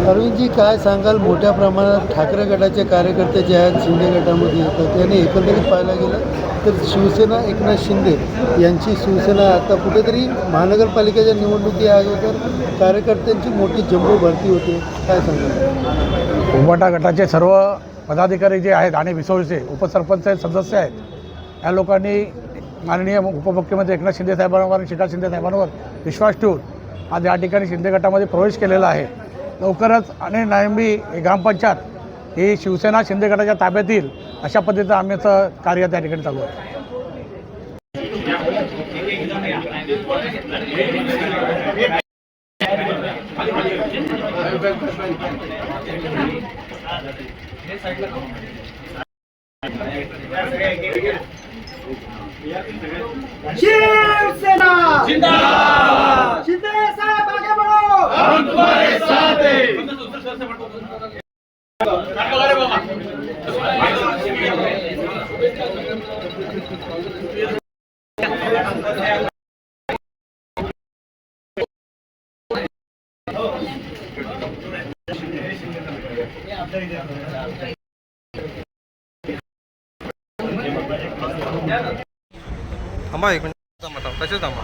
अरविंदजी, काय सांगाल? मोठ्या प्रमाणात ठाकरे गटाचे कार्यकर्ते जे आहेत शिंदे गटामध्ये येतात, त्याने एकंदरीत पाहायला गेलं तर शिवसेना एकनाथ शिंदे यांची शिवसेना आता कुठेतरी महानगरपालिकेच्या निवडणुकी अगोदर कार्यकर्त्यांची मोठी जम्बो भरती होते. काय सांगाल? उंबरठा गटाचे सर्व पदाधिकारी जे आहेत आणि विसोळचे उपसरपंच सदस्य आहेत, या लोकांनी माननीय उपमुख्यमंत्री एकनाथ शिंदे साहेबांवर आणि श्रीकांत शिंदे साहेबांवर विश्वास ठेवून आज या ठिकाणी शिंदे गटामध्ये प्रवेश केलेला आहे. लवकरच आणि नायंबी ग्रामपंचायत ही शिवसेना शिंदे गटाच्या ताब्यात येईल अशा पद्धतीचं आमचं कार्य त्या ठिकाणी चालू आहे. शिवसेना जिंदाबाद, शिंदे साहब आगे बढ़ो, हम तुम्हारे साथ हैं. थांबा एक मिनिट, तसेच थांबा.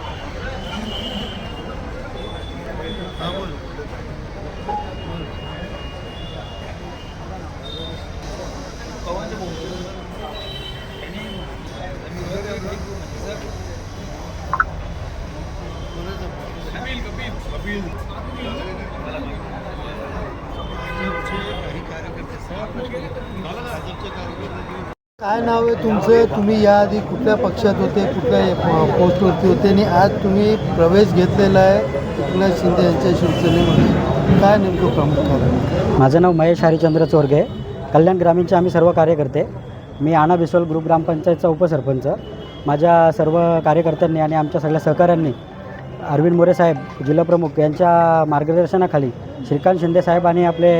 काय नाव आहे तुमचं? तुम्ही याआधी कुठल्या पक्षात होते, कुठल्या पोस्टवरती होते आणि आज तुम्ही प्रवेश घेतलेला आहे एकनाथ शिंदे यांच्या शिवसेनेमध्ये? काय नेमकं प्रमुख कारण? माझं नाव महेश हरिचंद्र चोरगे, कल्याण ग्रामीणचे आम्ही सर्व कार्यकर्ते. मी आणा बिसोल ग्रुप ग्रामपंचायतचा उपसरपंच. माझ्या सर्व कार्यकर्त्यांनी आणि आमच्या सगळ्या सहकाऱ्यांनी अरविंद मोरे साहेब जिल्हाप्रमुख यांच्या मार्गदर्शनाखाली श्रीकांत शिंदे साहेब आणि आपले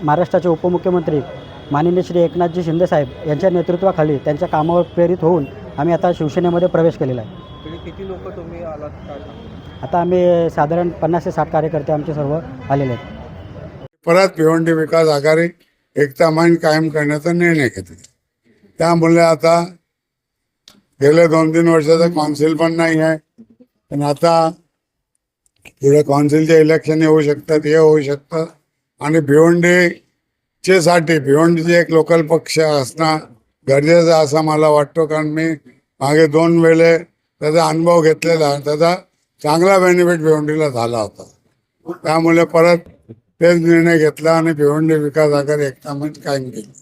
महाराष्ट्राचे उपमुख्यमंत्री माननीय श्री एकनाथजी शिंदे साहेब यांच्या नेतृत्वाखाली त्यांच्या कामावर प्रेरित होऊन आम्ही आता शिवसेनेमध्ये प्रवेश केलेला आहे. किती लोक तुम्ही आलात? आता आम्ही साधारण 50 ते 60 कार्यकर्ते आमचे सर्व आलेले आहेत. परत भिवंडी विकास आघाडी एकता मान कायम करण्याचा निर्णय घेतला. त्यामुळे आता गेल्या 2-3 वर्षाचं कौन्सिल पण नाही आहे, पण आता पुढे कौन्सिलचे इलेक्शन होऊ शकतात, हे होऊ शकतं आणि भिवंडीचे साठी भिवंडीचे एक लोकल पक्ष असणं गरजेचं आहे असं मला वाटतं. कारण मी मागे 2 वेळे त्याचा अनुभव घेतलेला आहे, त्याचा चांगला बेनिफिट भिवंडीला झाला होता. त्यामुळे परत तेच निर्णय घेतला आणि भिवंडी विकास आघाडी एकता मंच कायम केली.